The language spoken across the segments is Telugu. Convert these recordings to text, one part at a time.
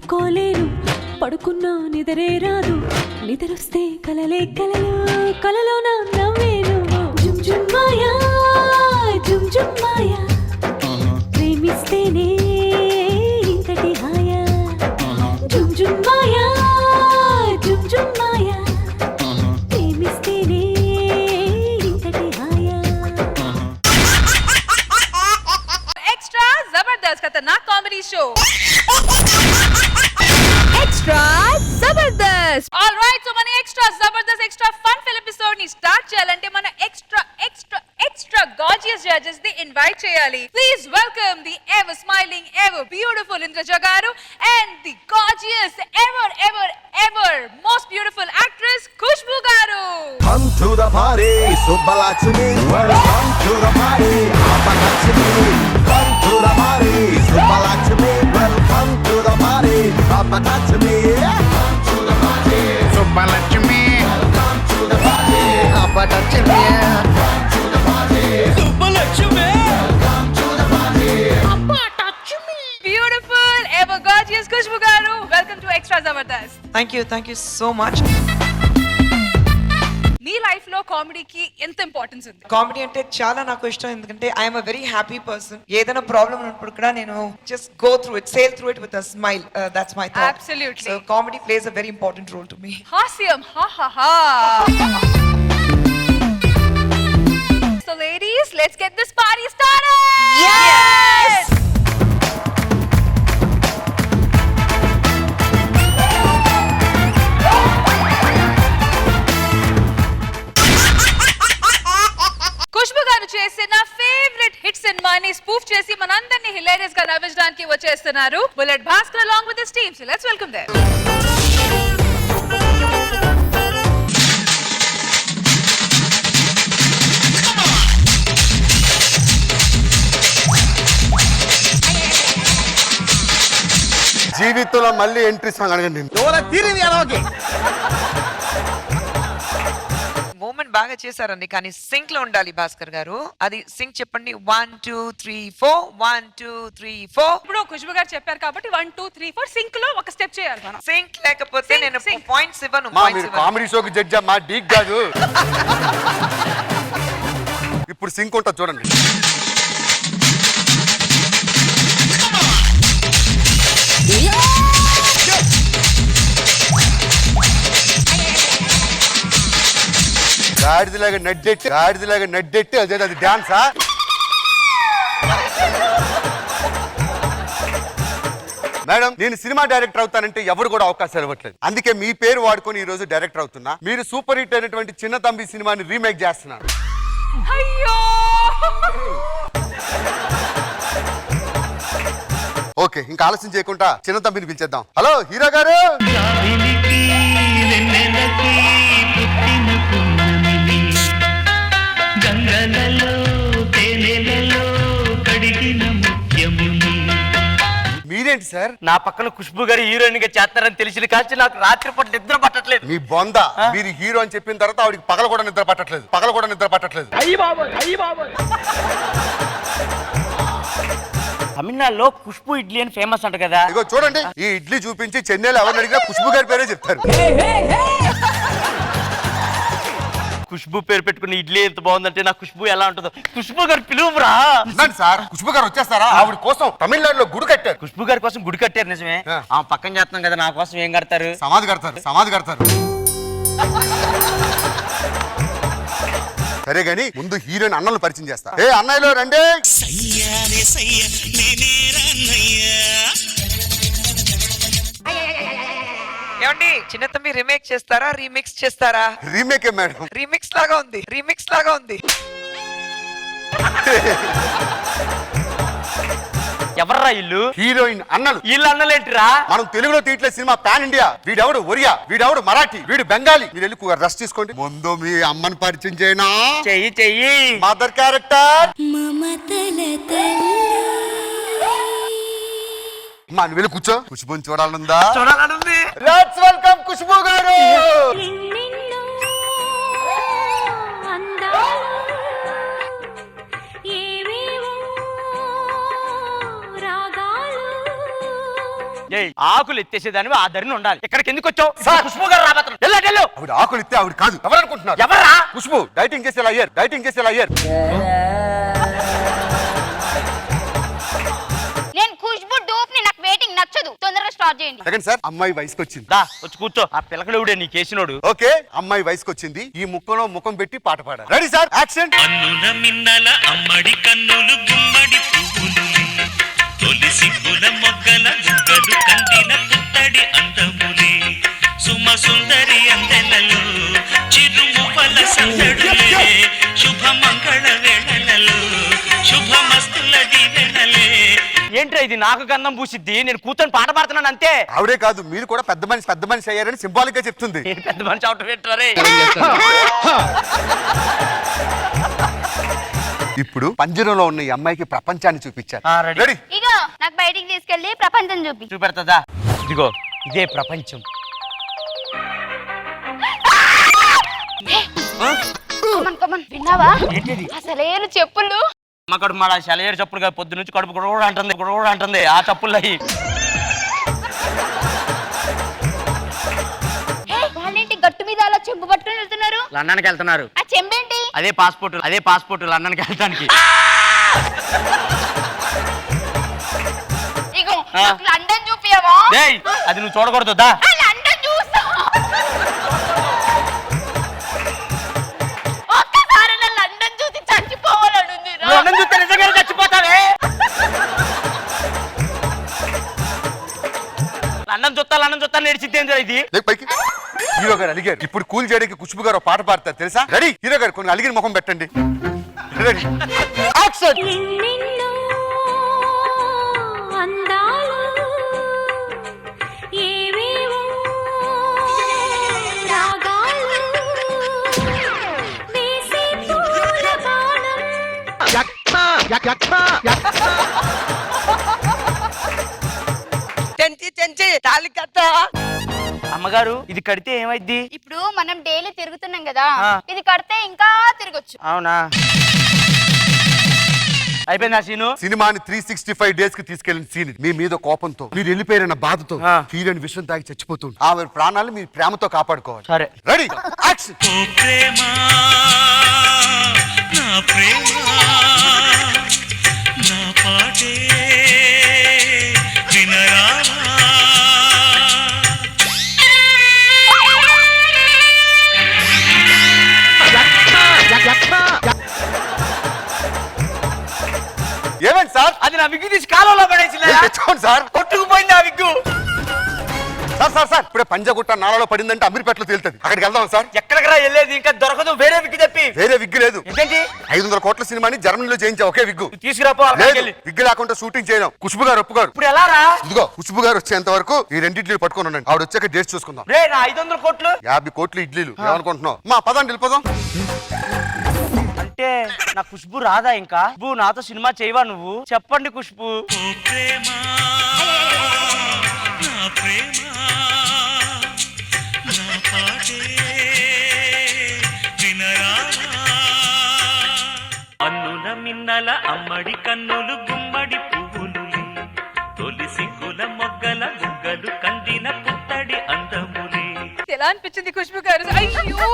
పడుకోలేను పడుకున్నా నిద్రే రాదు నిద్రొస్తే కలలే కలలు కలలో నా నవ్వేను జుమ్ జుమ్ మాయా జుమ్ జుమ్ మాయా ప్రేమిస్తేనే ఇంతటి హాయా జుమ్ జుమ్ మాయా జుమ్ జుమ్ మాయా ప్రేమిస్తేనే ఇంతటి హాయా एक्स्ट्रा जबरदस्त खतरनाक कॉमेडी शो एक्स्ट्रा जबरदस्त ऑलराइट सो మన एक्स्ट्रा जबरदस्त एक्स्ट्रा फन फिल एपिसोड ని స్టార్ట్ చేయాలంటే మన एक्स्ट्रा gorgeous judges ని ఇన్వైట్ చేయాలి please welcome the ever smiling ever beautiful Indraja గారు and the gorgeous ever most beautiful actress Khushbu గారు Come to the party Subbalaxmi welcome to the party Apalaxmi come to the party Subbalaxmi welcome to the party Apalaxmi come to the party Subbalaxmi welcome to the party Apalaxmi come to the party Subbalaxmi welcome to the party beautiful ever gorgeous Khushbu గారు welcome to extra zabardast thank you so much. Me life లో కామెడీకి ఎంత ఇంపార్టెన్స్ ఉంది కామెడీ అంటే చాలా నాకు ఇష్టం, ఎందుకంటే I'm a very happy person. ఏదైనా ప్రాబ్లమ్ ఉన్నప్పుడు కూడా నేను just go through it, sail through it with a smile. That's my thought. Absolutely. So comedy plays a very important role to me. హాస్యం ha ha ha so ladies let's get this party started yes Khushbu గారు చేసిన ఫేవరెట్ హిట్ సినిమాని స్పూఫ్ చేసి మనందరినీ హిలేరియస్ గా నవ్వించడానికి వచ్చేస్తున్నారు bullet Bhaskar along with his team. So let's welcome them. జీవితంలో మళ్ళీ ఎంట్రీ సాంగ్ అడగండి. మూమెంట్ బాగా చేశారండి, కానీ సింక్ లో ఉండాలి భాస్కర్ గారు. అది సింక్ చెప్పండి. 1 2 3 4 1 2 3 4. ఇప్పుడు ఖుష్బూ గారు చెప్పారు కాబట్టి 1 2 3 4 సింక్ లో ఒక స్టెప్ చేయాలి మనం. సింక్ లేకపోతే Sync, నేను sync. పాయింట్స్ ఇవ్వను. మా points మీరు ఇవ్వను. కామెడీ షోకి జడ్జి మా డీక్ కాదు. ఇప్పుడు సింక్ ఉంటుంది చూడండి. గాడిదలాగా నడ్డెట్టి అదే అది డాన్సా? మేడం, నేను సినిమా డైరెక్టర్ అవుతానంటే ఎవరు కూడా అవకాశాలు ఇవ్వట్లేదు. అందుకే మీ పేరు వాడుకొని ఈ రోజు డైరెక్టర్ అవుతున్నా. మీరు సూపర్ హిట్ అయినటువంటి చిన్న తంబి సినిమాని రీమేక్ చేస్తున్నారు. అయ్యో ఓకే, ఇంకా ఆలస్యం చేయకుండా చిన్న తంబిని పిలిచేద్దాం. హలో హీరో గారు. మీరేంటి సార్ నా పక్కన ఖుష్బూ గారు హీరోయిన్ గా చేస్తారని తెలిసింది కాచి నాకు రాత్రిపూట నిద్ర పట్టట్లేదు. మీ బొంద, మీరు హీరో అని చెప్పిన తర్వాత ఆవిడికి పగల కూడా నిద్ర పట్టట్లేదు. తమిళనాడులో ఖుష్బూ ఇడ్లీ అని ఫేమస్ అంట కదా. ఇగో చూడండి, ఈ ఇడ్లీ చూపించి చెన్నైలో ఎవరిని అడిగినా ఖుష్బూ గారి పేరే చెప్తారు. ఖుష్బూ పేరు పెట్టుకున్న ఇడ్లీ ఎంత బాగుందంటే నా ఖుష్బూ ఎలా ఉంటుందో. ఖుష్బూ గారు పిలువురా. సార్ ఖుష్బూ గారు వచ్చేస్తారా? ఆవిడ కోసం తమిళనాడులో గుడి కట్టారు. ఖుష్బూ గారి కోసం గుడి కట్టారు నిజమే. ఆ పక్కన చేస్తున్నాం కదా, నా కోసం ఏం కడతారు? సమాధి కడతారు. సరే గాని ముందు హీరోయిన్ అన్నలు పరిచయం చేస్తా. ఏ అన్నయ్యలో రండి. ఏమండి, చిన్న తమ్మి రీమేక్ చేస్తారా రీమిక్స్ చేస్తారా? రీమేకే మేడం. రీమిక్స్ లాగా ఉంది. ఎవర్రా ఇల్లు? హీరోయిన్ అన్నలు. వీళ్ళు అన్నలేంటిరా? మనం తెలుగులో తీయట్లే సినిమా పాన్ ఇండియా. వీడెవడు ఒరియా, వీడెవడు మరాఠీ, వీడు బెంగాలీ. మీరు వెళ్ళి రెస్ట్ తీసుకోండి. ముందు మీ అమ్మని పరిచయం చేయనా? చెయ్యి మదర్ క్యారెక్టర్. నువ్వు వెళ్ళి కూర్చో. ఖుష్బూని చూడాలనుందా? చూడాలనుంది. లెట్స్ వెల్కమ్ ఖుష్బూ గారు. ఏయ్, ఆకులు ఎత్తేసేదానివి ఆ ధరిని ఉండాలి. ఇక్కడికి ఎందుకు వచ్చావు? ఖుష్బు గారు రాబోతున్నారు. వెళ్ళు. ఆవిడ ఆకులు ఇస్తే ఆవిడ కాదు. ఎవరు అనుకుంటున్నారు? ఎవరా? ఖుష్బు డైటింగ్ చేసేలా అయ్యారు. డైటింగ్ చేసేలా అయ్యారు. నేను ఖుష్బు డూప్ ని నాకు వెయిటింగ్ నచ్చదు. తొందరగా స్టార్ట్ చేయండి. సెకండ్ సార్ అమ్మాయి వయసుకు వచ్చింది. దా వచ్చి కూర్చో. ఆ పిల్లకడవుడే నీ కేసినోడు. ఓకే అమ్మాయి వయసుకు వచ్చింది. ఈ ముక్కలో ముఖం పెట్టి పాట పాడాలి. Ready sir action. అన్నుల మిన్నల అమ్మడి కన్నులు గుమ్మడి పువ్వులు తొలి సిగ్గుల మొగ్గల గుగ్గలు కందిన పుత్తడి అందములే సుమ సుందరి అందెలలో చిరుమువల సందడులే శుభ మంగళ వేళలలో శుభమస్తుల దీవెనలే. ఏంట్రా ఇది? నాకు గంధం పూసిద్ది. నేను కూర్చొని పాట పాడుతున్నాను అంతే. ఆవిడే కాదు మీరు కూడా పెద్ద మనిషి అయ్యారని సింబాలిక్ గా చెప్తుంది. నేను పెద్ద మనిషి అవటం పెట్టరే. ఇప్పుడు పంజరంలో ఉన్న ఈ అమ్మాయికి ప్రపంచాన్ని చూపించారు. రెడీ. రెడీ ఇగో నాకు బయటికి తీసుకెళ్లి ప్రపంచం చూపి. చూపెడతా. ఇదిగో ఇదే ప్రపంచం. కమన్ విన్నావా? ఏంటిది? అసలేరు చెప్పులు. అమ్మకడు మా సెలయేరు చప్పుడుగా పొద్దు నుంచి కడుపు కూడా అంటుంది ఆ చప్పులు అయ్యి. వాళ్ళేంటి గట్టు మీద అలా చెంబు పట్టుకుని వెళ్తున్నారు? లండన్కి వెళ్తున్నారు. ఆ చెంబేంటి? అదే పాస్పోర్ట్ లండన్కి వెళ్ళడానికి. ఇగో నాకు లండన్ చూపియవా? డేయ్ అది నువ్వు చూడకూడదు. దా ఆ లండన్ చూస్తా. ఒక్కసారి నా లండన్ చూసి చచ్చిపోవాలనుంది. లండన్ చూస్తే నిజంగా చచ్చిపోతావే. లండన్ చూస్తా నేర్చిద్ది ఇది. పైకి హీరో గారు అలిగారు. ఇప్పుడు కూల్ చేయడానికి ఖుష్బు గారు పాట పాడతారు తెలుసా? రెడీ హీరో గారు కొన్ని అలిగిన ముఖం పెట్టండి. Ready action. ఎన్నెన్నో అందాలు ఏవేవో రాగాలు వేసే పూల బాణం తెంచి తాళి కట్ట. అమ్మగారు ఇది కడితే ఏమైద్ది? ఇప్పుడు మనం డైలీ తిరుగుతున్నాం కదా, ఆ. ఇది కడితే ఇంకా తిరగొచ్చు. అవునా? అయిపోయిందా సీను? సినిమాని 365 డేస్ కి తీసుకెళ్లిన సీన్. మీ మీద కోపంతో మీరు వెళ్ళిపోయిన బాధతో ఆ. హీరోయిన్ విషయం తాగి చచ్చిపోతుంది. ఆవిడ ప్రాణాలు మీ ప్రేమతో కాపాడుకోవాలి. సరే. Ready action. ఓ ప్రేమ నా ప్రేమ నా పాటే వినరా. ఏమైంది సార్? అది నా విగ్గు తీసి కాలంలో పడేసి తెచ్చుకోండి సార్. కొట్టుకుపోయింది ఆ విగ్గు. సార్ ఇప్పుడే పంజగుట్ట నాలలో పడిందంటే అమీర్పేటలో తేలుతుంది. అక్కడికి వెళ్దాం సార్. ఎక్కడికి వెళ్ళేది? ఇంకా దొరకదు. వేరే విగ్గు తెప్పి. వేరే విగ్గు లేదు. ఏంటి? 500 కోట్ల సినిమాని జర్మనీలో చేయించా ఒకే విగ్గు. తీసుకురాపో. లేదు విగ్గు లేకుండా షూటింగ్ చేయడం. ఖుష్బు గారు ఒప్పుగారు. ఇప్పుడు ఎలా రా? ఇదిగో ఖుష్బు గారు వచ్చేంత వరకు ఈ రెండింటిని పట్టుకొని ఉండండి. ఆవిడ వచ్చాక డేట్స్ చూసుకుందాం. రే నా 500 కోట్లు 50 కోట్లు ఇడ్లీలు ఏమనుకుంటున్నావు? మా పదండి వెళ్ళిపోదాం. అంటే నా ఖుష్బు రాదా? ఇంకా ఖుష్బు నాతో సినిమా చేయవా నువ్వు? చెప్పండి ఖుష్బు. ఓ ప్రేమ నా ప్రేమ నా పాటే వినరా. అన్నుల మిన్నల అమ్మడి కన్నులు గుమ్మడి పువ్వులు తొలి సిగ్గుల మొగ్గల గుగ్గలు కందిన పుత్తడి అందములే. ఎలా అనిపించింది ఖుష్బు గారు? అయ్యో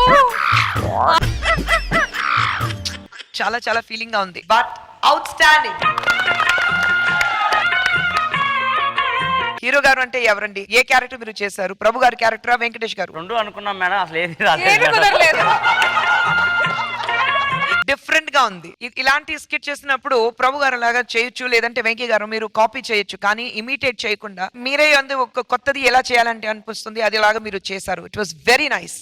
చాలా ఫీలింగ్ గా ఉంది, బట్ అవుట్ స్టాండింగ్. హీరో గారు అంటే ఎవరండి? ఏ క్యారెక్టర్ మీరు చేశారు? ప్రభు గారి క్యారెక్టరా వెంకటేష్ గారు? రెండు అనుకున్నాం మేడం. అసలు ఏది ఏమీ రాలేదు. కుదరలేదు. డిఫరెంట్ గా ఉంది. ఇలాంటి స్కిట్ చేసినప్పుడు ప్రభు గారు లాగా చేయొచ్చు, లేదంటే వెంకీ గారు మీరు కాపీ చేయొచ్చు, కానీ ఇమిటేట్ చేయకుండా మీరే ఒక కొత్తది ఎలా చేయాలంటే అనిపిస్తుంది అది లాగా మీరు చేశారు. It was very nice.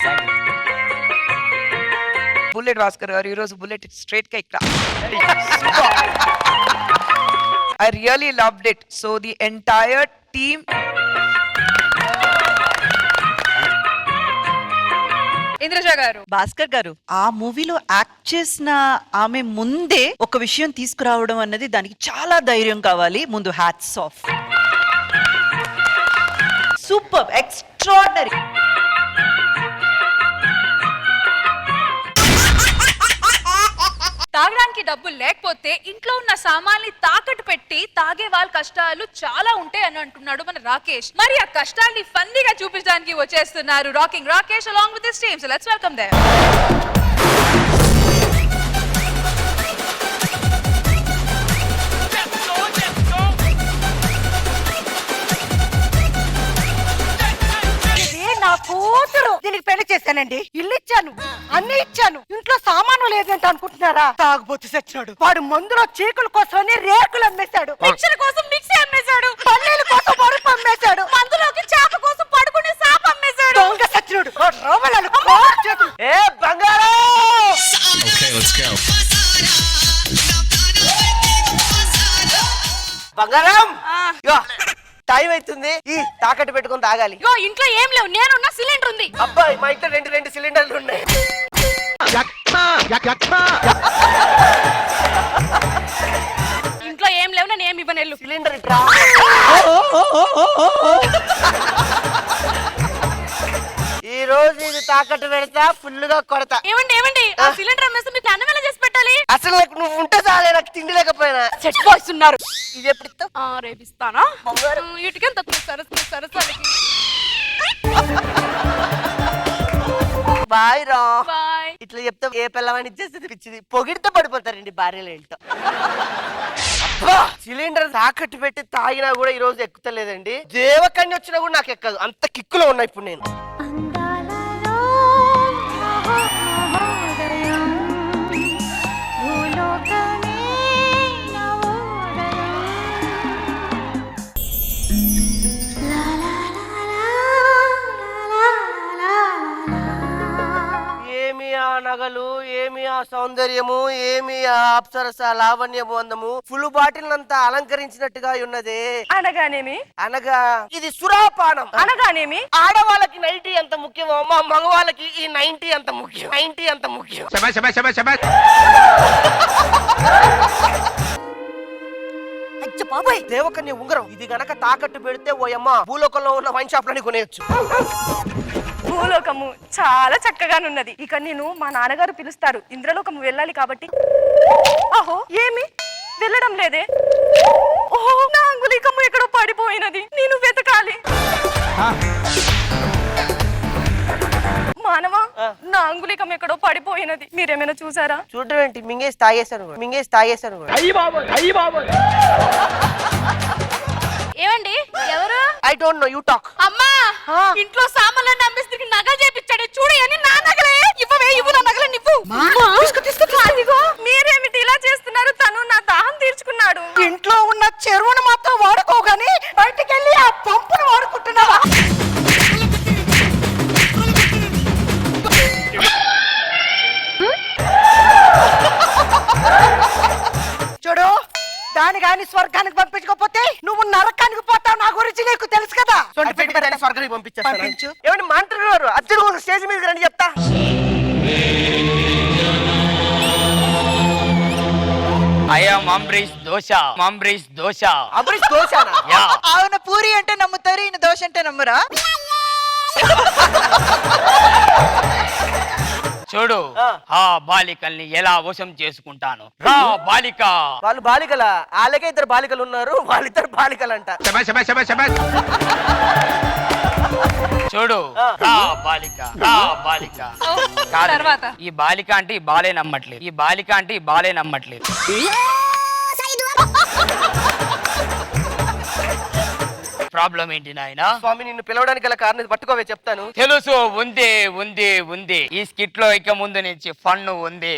Bullet Bhaskar గారు ఈరోజు బుల్లెట్ స్ట్రైట్ గా ఇక్కడ. I really loved it. So the entire team. Indraja గారు, భాస్కర్ గారు ఆ మూవీలో యాక్ట్ చేసిన ఆమె ముందే ఒక విషయం తీసుకురావడం అన్నది దానికి చాలా ధైర్యం కావాలి. ముందు హ్యాట్స్ ఆఫ్. Super, extraordinary. తాగడానికి డబ్బులు లేకపోతే ఇంట్లో ఉన్న సామాన్ని తాకట్టు పెట్టి తాగే వాళ్ళ కష్టాలు చాలా ఉంటాయి అని అంటున్నాడు మన రాకేష్. మరి ఆ కష్టాన్ని ఫన్నీగా చూపించడానికి వచ్చేస్తున్నారు rocking Rakesh along with his team. So let's welcome them. నా కూతురు దీనికి పెళ్లి చేశానండి. ఇల్లు ఇచ్చాను, అన్ని ఇచ్చాను, ఇంట్లో సామాను లేదంటే అనుకుంటున్నారా? తాగుబోతు సచ్చినాడు. వాడు మందులో చీకుల కోసం రేకులు అమ్మేశాడు, మిక్సర్ కోసం మిక్సీ అమ్మేశాడు, పల్లీల కోసం పరుపు అమ్మేశాడు, మందులోకి చేప కోసం పడుకునే సాప అమ్మేశాడు. దొంగ సచ్చినాడు. ఏ బంగారం బంగారం టైం అవుతుంది. ఈ తాకట్టు పెట్టుకుని తాగాలి. ఇంట్లో ఏం లేవు, నేనున్న సిలిండర్ ఉంది. అబ్బాయి మా ఇంట్లో రెండు సిలిండర్లు ఉన్నాయి. ఇంట్లో ఏం లేవు, నేను ఏమి ఇవ్వను. సిలిండర్ ఇట్రా. ఈ రోజు ఇది తాకట్టు పెడతా, ఫుల్ గా కొడతా. ఏమండి ఆ సిలిండర్ అమ్మేస్తే మీకు అన్నం ఎలా చేసి పెట్టాలి? అసలు నాకు నువ్వు ఉంటే చాలే, నాకు తిండి లేకపోయినా. సెట్ బాయ్స్ ఉన్నారు. ఇది ఎప్పుడు ఇస్తావు? రేపు ఇస్తానా? ఇటుకెంత సరస్వతికి. బాయ్ రా. బాయ్. ఇట్లా చెప్తే ఏ పిల్లవాడిని ఇచ్చేస్తే పిచ్చిది. పొగిడితే పడిపోతారండి భార్యలు ఏంటో. సిలిండర్ తాకట్టు పెట్టి తాగినా కూడా ఈ రోజు ఎక్కుతలేదండి. దేవకన్య వచ్చినా కూడా నాకు ఎక్కదు. అంత కిక్కులో ఉన్నా ఇప్పుడు నేను. ఏమి ఆ నగలు, ఏమి ఆ సౌందర్యము, ఏమి ఆ అప్సరస లావణ్యము అందము ఫుల్ బాటిల్ అంతా అలంకరించినట్టుగా ఉన్నదే. అనగానేమి? అనగా ఇది సురాపానం. అనగానేమి? ఆడవాళ్ళకి 90 ఎంత ముఖ్యమో మా మగవాళ్ళకి ఈ 90 అంత ముఖ్యం. 90 అంత ముఖ్యం. బాబాయ్ దేవకన్య ఉంగరం ఇది గనక తాకట్టు పెడితే ఓ అమ్మ భూలోకంలో ఉన్న వైన్ షాప్ లని కొనేయచ్చు. భూలోకము చాలా చక్కగానున్నది. ఇక నేను మా నాన్నగారు పిలుస్తారు, ఇంద్రలోకము వెళ్ళాలి కాబట్టి. ఆహో ఏమి వెళ్ళడం లేదే? ఓహో నా అంగుళికము ఎక్కడో పడిపోయినది, నేను వెతకాలి. మానవా నా అంగుళికం ఎక్కడో పడిపోయినది, మీరేమైనా చూసారా? చూడడం ఏంటి, మింగేసి తాగేశాను. ఏమండి ఎవరు? I don't know, you talk. అమ్మా ఇంట్లో సామాన్లన్నీ అమ్మేస్తే నగలు చేపించాడు చూడు. అని నా నగలే ఇవ్వు నా నగలు నువ్వు. అదిగో మీరేమిటి ఇలా చేస్తున్నారు? తను నా దాహం తీర్చుకున్నాడు. ఇంట్లో ఉన్న చెరువును మాత్రం వాడుకోగాని బయటికి వెళ్ళి ఆ పంపును వాడుకుంటున్నావా? చూడు, దాని గాని స్వర్గానికి పంపించకపోతే నువ్వు నరకానికి పోతావు. నా గురించి నీకు తెలుసు కదా. స్వర్గానికి పంపించు. ఏమండి మంత్రులు గారు అర్జున్ స్టేజ్ మీద రండి చెప్తా. అంబరీష్ దోశ. అవును, పూరి అంటే నమ్ముతారు, ఈయన దోశ అంటే నమ్మరా? చూడు ఆ బాలికల్ని ఎలా వశం చేసుకుంటాను. రా బాలిక. వాళ్ళు బాలికలా? వాళ్ళకే 2 బాలికలు ఉన్నారు, వాళ్ళిద్దరు బాలికలంట. చూడు రా బాలిక. తర్వాత ఈ బాలిక అంటే ఈ బాలే నమ్మట్లేదు. ప్రాబ్లం ఏంటి నాయనా? స్వామి నిన్ను పిలవడానికి గల కారణం పట్టుకోవే చెప్తాను. తెలుసు, ఉంది. ఈ స్కిట్ లో ఇక ముందు నుంచి ఫన్ను ఉంది.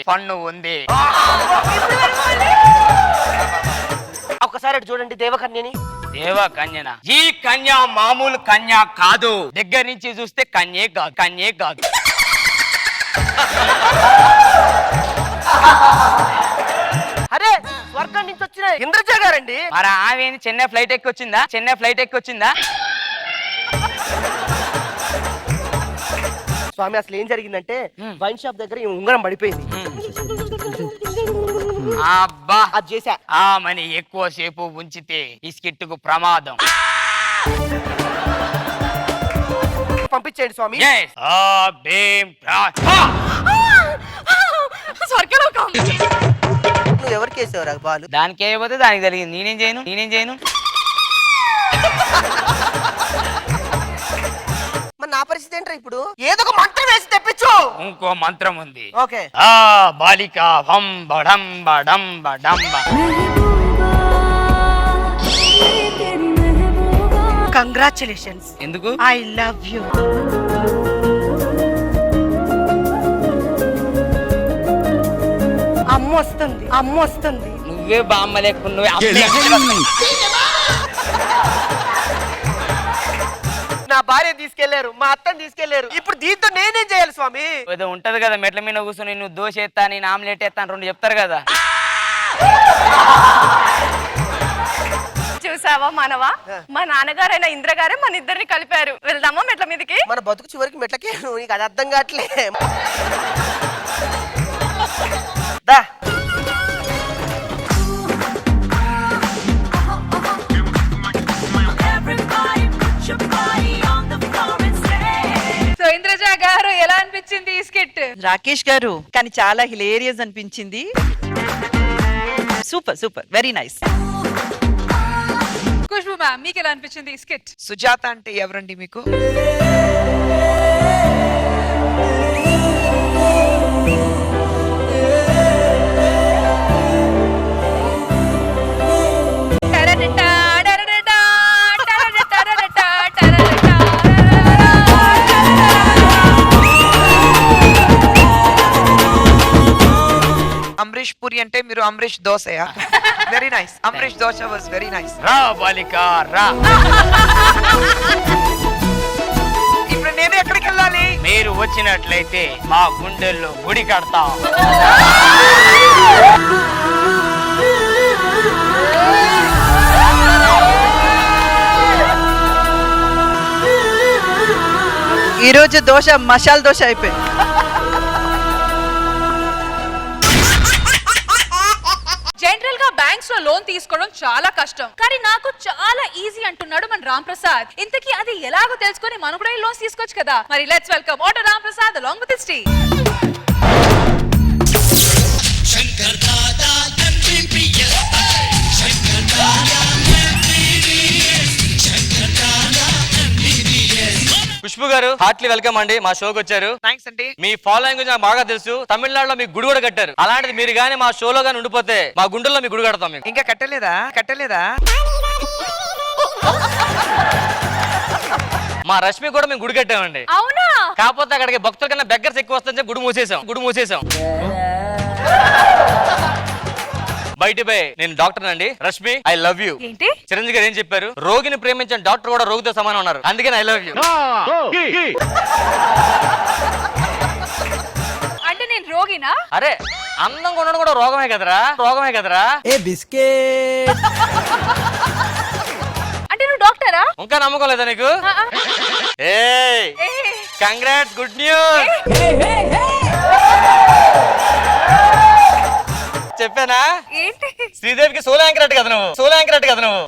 ఒకసారి అటు చూడండి దేవకన్యని. దేవకన్యనా? ఈ కన్య మామూలు కన్య కాదు. దగ్గర నుంచి చూస్తే కన్యే కాదు. అరే స్వర్గం నుంచి వచ్చిన ఇంద్రజ గారండి. మరి ఆమె చెన్నై ఫ్లైట్ ఎక్కి వచ్చిందా? స్వామి అసలు ఏం జరిగిందంటే వైన్ షాప్ దగ్గర ఈ ఉంగరం పడిపోయింది. అబ్బా అది చేశా. మని ఎక్కువసేపు ఉంచితే ఈ స్కిట్ కు ప్రమాదం. పంపించేయండి స్వామి. స్వర్గలోకం. వేసేవరా బాల్? దానికి ఏమైపోతే దానికి జరిగింది. నేనేం చేయను. మరి నా పరిస్థితి ఏంట్రా ఇప్పుడు? ఏదో ఒక మంత్రం వేసి తెప్పించు. ఇంకో మంత్రం ఉంది. ఓకే. ఆ బాలిక భం బడం బడం బడంబ. కంగ్రాచులేషన్స్. ఎందుకు? I love you. అమ్మొస్తుంది. నువ్వే బామ్మ లేకుండా నా భార్య తీసుకెళ్లారు, మా అత్తని తీసుకెళ్లారు. ఇప్పుడు దీంతో నేనేం చేయాలి స్వామి? ఏదో ఉంటది కదా మెట్ల మీద కూర్చొని నువ్వు దోశ ఎత్తా నేను ఆమ్లెట్ ఎత్తాను 2 చెప్తారు కదా. చూసావా మనవా, మా నాన్నగారైన ఇంద్రగారే మన ఇద్దరిని కలిపారు. వెళ్దామా మెట్ల మీదకి? మన బతుకు చివరికి మెట్లకి. నీకు అది అర్థం కావట్లే. దా. సో ఇంద్రజ గారు ఎలా అనిపించింది ఈ స్కిట్? రాకేష్ గారు కానీ చాలా హిలేరియస్ అనిపించింది. Super very nice. Khushbu ma'am మీకు ఎలా అనిపించింది ఈ స్కిట్? సుజాత అంటే ఎవరండి మీకు? అమరీష్ పూరి అంటే మీరు అమరీష్ దోశయా? Very nice. Amrish dosa was very nice. రా బాలిక రా. ఇప్పుడు నేను ఎక్కడికి వెళ్ళాలి? మీరు వచ్చినట్లయితే మా గుండెల్లో గుడి కడతాం. ఈ రోజు దోశ మసాలా దోశ అయిపోయింది. జనరల్ గా బ్యాంక్స్ లో లోన్ తీసుకోవడం చాలా కష్టం, కానీ నాకు చాలా ఈజీ అంటున్నాడు మన రామ్ ప్రసాద్. ఇంతకీ అది ఎలాగో తెలుసుకొని మనం కూడా లోన్స్ తీసుకోవచ్చు కదా. మరి let's welcome auto Ram Prasad along with his team. Khushbu గారు హార్ట్లీ వెల్కమ్ అండి, మా షోకి వచ్చారు. థ్యాంక్స్ అండి. మీ ఫాలోయింగ్ గురించి నాకు బాగా తెలుసు. తమిళనాడులో మీకు గుడి కూడా కట్టారు. అలాంటిది మీరు గానీ మా షోలో గానీ ఉండిపోతే మా గుండెల్లో మీ గుడి కడతాం. మీకు ఇంకా కట్టలేదా? మా రష్మి కూడా మేము గుడి కట్టామండి. అవునా? కాకపోతే అక్కడికి భక్తుల కన్నా బెగ్గర్స్ ఎక్కువ వస్తుంటే గుడి మూసేసాం. బయట బై నేను డాక్టర్ అండి. Rashmi I love you. ఏంటి? చిరంజీవి గారు ఏం చెప్పారు? రోగిని ప్రేమించిన డాక్టర్ కూడా రోగితో సమానం ఉన్నారు. అందుకని ఐ లవ్ యూ. అంటే నేను రోగినా? అరే అందంగా ఉండడం కూడా రోగమే కదరా. ఏ బిస్కెట్. అంటే నువ్వు డాక్టరా? ఇంకా నమ్మకం లేదా నీకు? ఏయ్ కంగ్రాట్స్, గుడ్ న్యూస్. చెప్పానా? ఏంటి? శ్రీదేవికి సోలో యాంకర్ అట్టు కదా నువ్వు.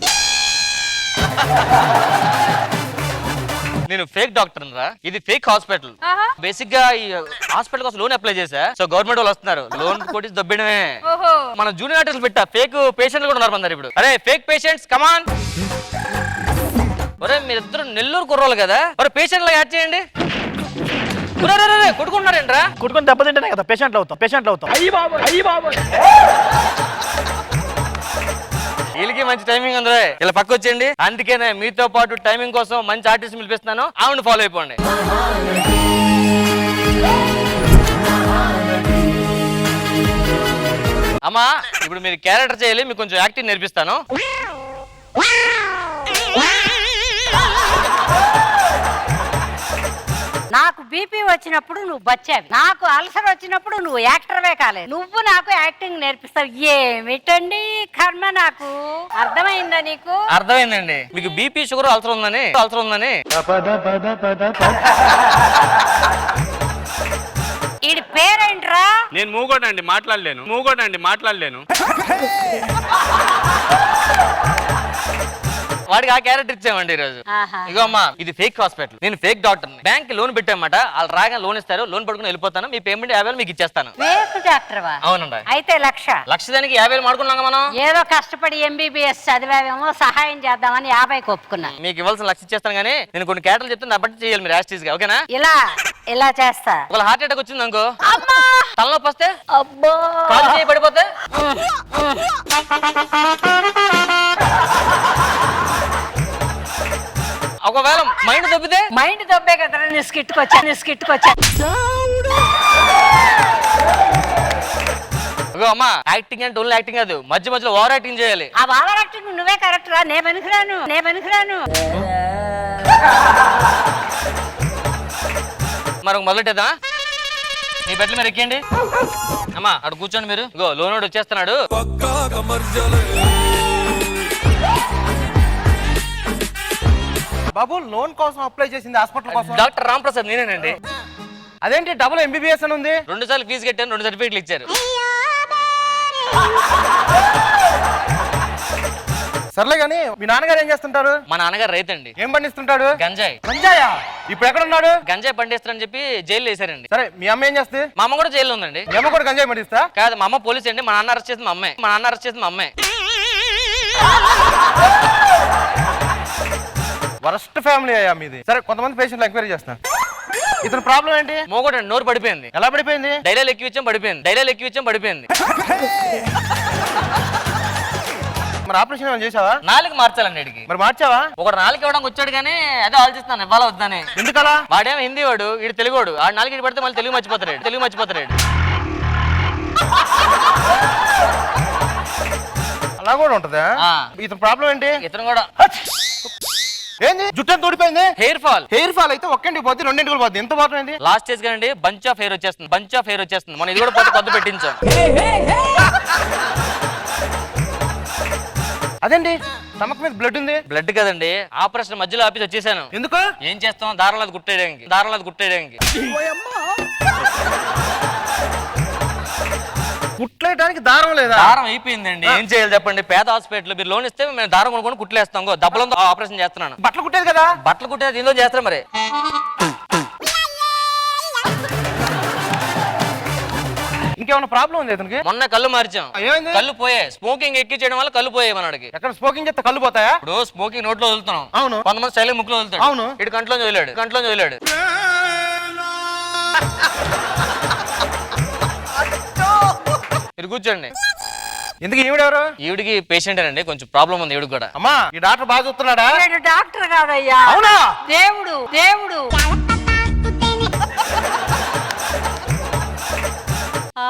నేను ఫేక్ డాక్టర్ రా. ఇది ఫేక్ హాస్పిటల్. బేసిక్ గా ఈ హాస్పిటల్ కోసం లోన్ అప్లై చేశా. సో గవర్నమెంట్ వాళ్ళు వస్తున్నారు, లోన్ కొట్టి దొబ్బడమే. మన జూనియర్ ఆర్టిస్ట్ పెట్టా ఫేక్ పేషెంట్లు కూడా ఉన్నారు మన దగ్గర ఇప్పుడు. అరే ఫేక్ పేషెంట్స్ కమాన్. ఒరే మీరిద్దరు నెల్లూరు కుర్రోళ్ళు కదా, మరి పేషెంట్ లా యాడ్ చేయండి. కొట్టుకుంటున్నారేంట్రా? కొట్టుకుని దెబ్బతింటేనే కదా పేషెంట్లు అవుతాం. అయ్యి బాబు వీళ్ళకి మంచి టైమింగ్ ఉంది. ఇలా పక్క వచ్చేయండి. అందుకేనే మీతో పాటు టైమింగ్ కోసం మంచి ఆర్టిస్ట్ పిలిపిస్తున్నాను. ఆవిడ ఫాలో అయిపోండి. అమ్మా ఇప్పుడు మీరు క్యారెక్టర్ చేయాలి, మీకు కొంచెం యాక్టింగ్ నేర్పిస్తాను. నాకు బీపీ వచ్చినప్పుడు నువ్వు బచ్చావి, నాకు అల్సర్ వచ్చినప్పుడు నువ్వు యాక్టర్వే కాలేదు, నువ్వు నాకు యాక్టింగ్ నేర్పిస్తావు. ఏమిటండి కర్మ, నాకు అర్థమైందా నీకు? అర్థమైందండి. మీకు బీపీ షుగర్ అల్సర్ ఉందని. ఈ పేరేంట్రా? నేను మూగోడండి మాట్లాడలేను. వాడికి ఆ క్యారెక్టర్ ఇచ్చామండి ఈ రోజు. ఆహా. ఇగో అమ్మా, ఇది ఫేక్ హాస్పిటల్, నేను ఫేక్ డాక్టర్. బ్యాంక్ లోన్ పెట్టామట, వాళ్ళు రాగా లోన్ ఇస్తారు, లోన్ పడుకుని వెళ్ళిపోతాను, మీ పేమెంట్ 50,000 మీకు ఇచ్చేస్తాను. ఫేక్ డాక్టర్వా? అవునండి. అయితే 1,00,000 దానికి 50,000 మాడుకున్నాం మనం. ఏదో కష్టపడి MBBS చదివామేమో సహాయం చేద్దామని 50కి ఒప్పుకున్నా. మీకు ఇవ్వాల్సిన 1,00,000 ఇచ్చేస్తాను, కానీ నేను కొన్ని క్యాటలు చెప్తే నా బట్టి చేయాలి మీరు యాస్టీస్ గా, ఓకేనా? ఇలా చేస్తా. ఒకవేళ హార్ట్ అటాక్ వచ్చింది అనుకో, తలనొప్పి వస్తే, అబ్బో, కాలు చేయి పడిపోతే, ఒకవేళ మైండ్ దొబ్బితే, మైండ్ దొబ్బే కదా నేను స్కిట్కొచ్చా. ఇగో అమ్మా, యాక్టింగ్ అంటే ఓన్లీ యాక్టింగ్ కాదు, మధ్య మధ్యలో ఓవర్ యాక్టింగ్ చేయాలి. ఆ ఓవర్ యాక్టింగ్ నువ్వే కరెక్ట్ రా, నేను పనికిరాను. మరి మొదలెట్టేదా? మీ బెడ్ల మీరు ఎక్కండి అమ్మా, అక్కడ కూర్చోండి మీరు. ఇగో లోనోడు వచ్చేస్తున్నాడు. బాబు లోన్ కోసం అప్లై చేసింది హాస్పిటల్ కోసం. డాక్టర్ రామ్ ప్రసాద్ నేనేనండి. అదేంటి డబుల్ MBBS అని ఉంది? 2 సార్లు ఫీజు కట్టాను, 2 సర్టిఫికేట్లు ఇచ్చారు. సర్లే గానీ మీ నాన్నగారు ఏం చేస్తుంటారు? మా నాన్నగారు రైతండి. ఏం పండిస్తుంటాడు? గంజాయి. గంజాయా? ఇప్పుడు ఎక్కడ ఉన్నాడు? గంజాయి పండిస్తారని చెప్పి జైలు వేసారండి. సరే మీ అమ్మ ఏం చేస్తుంది? మా అమ్మ కూడా జైల్లో ఉందండి. మీ అమ్మ కూడా గంజాయి పండిస్తా? కాదు, మా అమ్మ పోలీస్ అండి. మా నాన్న అరెస్ట్ చేసింది మా అమ్మే. వరస్ట్ ఫ్యామిలీ అయ్యా మీది. సరే కొంతమంది పేషెంట్లు ఎంక్వైరీ చేస్తాను. ఇతని ప్రాబ్లం ఏంటి? మోగోడండి, నోరు పడిపోయింది. ఎలా పడిపోయింది? డైలాగ్ ఎక్కువ ఇచ్చాం పడిపోయింది. మరి ఆపరేషన్ ఏమైనా చేసావా? నాలుగు మార్చాలండి అడిగి. మరి మార్చావా? ఒకటి నాలుగు ఇవ్వడానికి వచ్చాడు, కానీ అదే ఆలోచిస్తున్నాను ఇవ్వాలా వద్దని. ఎందుకలా? వాడేమో హిందీ వాడు, ఇటు తెలుగువాడు. ఆ నాలుగు ఇటు పడితే మళ్ళీ తెలుగు మర్చిపోతాడు. అలా కూడా ఉంటదా? ఇతని ప్రాబ్లం ఏంటి? ఇతను కూడా ఏంది? జుట్టు ఎంత ఊడిపోయింది? హెయిర్ ఫాల్ అయితే ఒక్కంటికి పోతే 2 పోతుంది. ఎంత పోతుంది? లాస్ట్ స్టేజ్ కండి బంచ్ ఆఫ్ హెయిర్ వచ్చేస్తుంది. మనం ఇది కూడా పోతే కొద్ది పెట్టించాం. అదేంటి స్టమక్ మీద బ్లడ్ ఉంది? బ్లడ్ కదండి, ఆపరేషన్ మధ్యలో ఆపేసి వచ్చేసాను. ఎందుకు? ఏం చేస్తాం, దారాలు గుట్టేయడానికి. కుట్లేయడానికి దారం లేదా? దారం అయిపోయిందండి, ఏం చేయాలి చెప్పండి? పేద హాస్పిటల్ మీరు లోన్ ఇస్తే మేము దారం కొనుక్కొని కుట్లేస్తాం. డబ్బులంతా ఆపరేషన్ చేస్తున్నాను. బట్టలు కుట్టేది కదా? బట్టలు కుట్టేది ఇందులో చేస్తారు మరి. ఇంకేమైనా ప్రాబ్లం ఉంది ఇతనికి? మొన్న కళ్ళు మార్చాం. ఏమైంది? కళ్ళు పోయాయి. స్మోకింగ్ ఎక్కించడం వల్ల కళ్ళు పోయాయి మనకి. ఎక్కడ స్మోకింగ్ చేస్తే కళ్ళు పోతాయా? ఇప్పుడు స్మోకింగ్ నోట్లో వదులుతున్నాం. అవును. కొంతమంది స్టైల్ ముక్కులో వదులుతాడు. అవును. ఇటు కంట్లో వదిలాడు. మీరు కూర్చోండి. ఎందుకు ఈవిడెవరు? ఈవిడికి పేషెంట్ అండి, కొంచెం ప్రాబ్లం ఉంది ఈవిడికి కూడా. అమ్మా ఈ డాక్టర్ బాగా చూస్తున్నాడా? డాక్టర్ కాదయ్యా, అవునా? దేవుడు.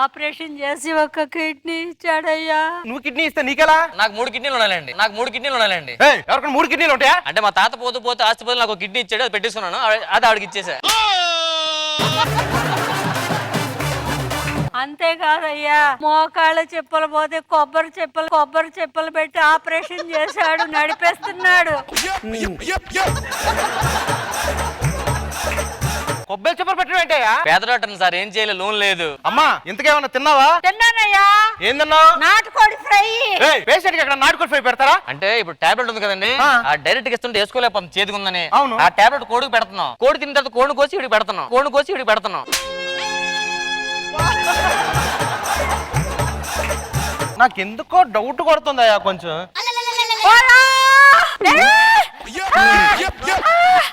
ఆపరేషన్ చేసి ఒక కిడ్నీ ఇచ్చాడయ్యా. నువ్వు కిడ్నీ ఇస్తే నీకెలా? నాకు 3 కిడ్నీలు ఉండాలండి. ఎవరికైనా 3 కిడ్నీలు ఉంటాయా? అంటే మా తాత పోతే ఆస్తి పోతే నాకు కిడ్నీ ఇచ్చాడు, అది పెట్టేసుకున్నాను. అది ఆవిడకి ఇచ్చేసా. అంతేకాదయ్యా, మోకాళ్ళ చెప్పులు పోతే కొబ్బరి చెప్పులు పెట్టి ఆపరేషన్ చేశాడు, నడిపేస్తున్నాడు. కొబ్బరి చెప్పలు పెట్టడం ఏంటయ్యా? పేద డాక్టర్ సార్, ఏం చేయలేదు, లోన్ లేదు. అమ్మా ఇంతకేమన్నా తిన్నావా? తిన్నానయ్యా. ఏం తిన్నావు? నాటుకోడి ఫ్రై. పేషెంట్ కి ఎక్కడ నాటుకోడి ఫ్రై పెడతారా? అంటే ఇప్పుడు టాబ్లెట్ ఉంది కదండి, ఆ డైరెక్ట్ గా ఇస్తుంటే వేసుకోలేకపోతే చేతికి ఉందని. అవును. ఆ టాబ్లెట్ కోడికి పెడుతున్నాం. కోడి తిన్న తర్వాత కోడిని కోసి ఇడికి పెడుతున్నాం. నాకెందుకో డౌట్ కొడుతుందయ్యా కొంచెం.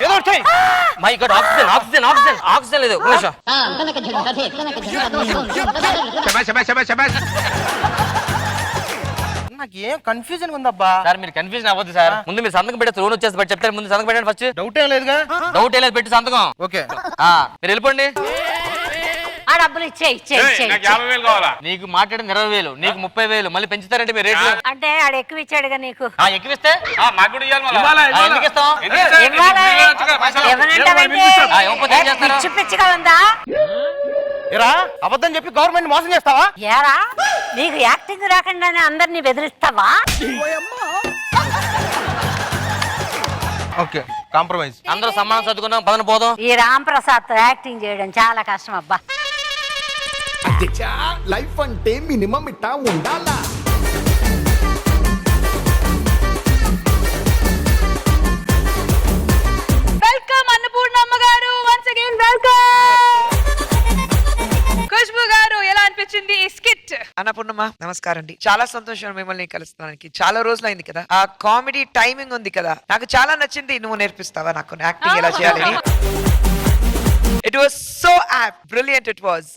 ఏదో చెయ్యి. మై గాడ్, ఆక్సిజన్ లేదు. నాకు ఏం కన్ఫ్యూజన్ ఉందబ్బా. సార్ మీరు కన్ఫ్యూజన్ అవ్వద్దు సార్. ముందు మీరు సంతకం పెడితే లోన్ వచ్చేసి చెప్తారు. ముందు సంతకం పెట్టండి ఫస్ట్. డౌట్ ఏం లేదుగా? డౌట్ ఏం లేదు, పెట్టి సంతకం. ఓకే మీరు వెళ్ళిపోండి. ఆ డబ్బులు ఇచ్చేయి. నీకు మాట్లాడింది 20,000, నీకు 30,000, మళ్ళీ పెంచుతారంటే మీరు రేట్లు. అంటే ఆడు ఎక్కువ ఇచ్చాడుగా నీకు. ఎక్కువిస్తే ఎందుకు ఇస్తాం? పిచ్చిగా ఉందా? ఏరా అబద్ధం చెప్పి గవర్నమెంట్ మోసం చేస్తావా? ఏరా నీకు యాక్టింగ్ రాకుండానే అందరినీ బెదిరిస్తావా? Okay compromise. అందరూ సమానం చదువుకున్నాం, పదన పోదాం. ఈ రామ్ ప్రసాద్ యాక్టింగ్ చేయడం చాలా కష్టం అబ్బా. లైఫ్ అంటే మినిమం ఇట్టా ఉండాలా? అన్నపూర్ణమ్మ నమస్కారం అండి. చాలా సంతోషం మిమ్మల్ని కలుస్తానికి. చాలా రోజులైంది కదా. ఆ కామెడీ టైమింగ్ ఉంది కదా, నాకు చాలా నచ్చింది. నువ్వు నేర్పిస్తావా నాకు యాక్టింగ్ ఎలా చేయాలని? It was so apt, brilliant it was.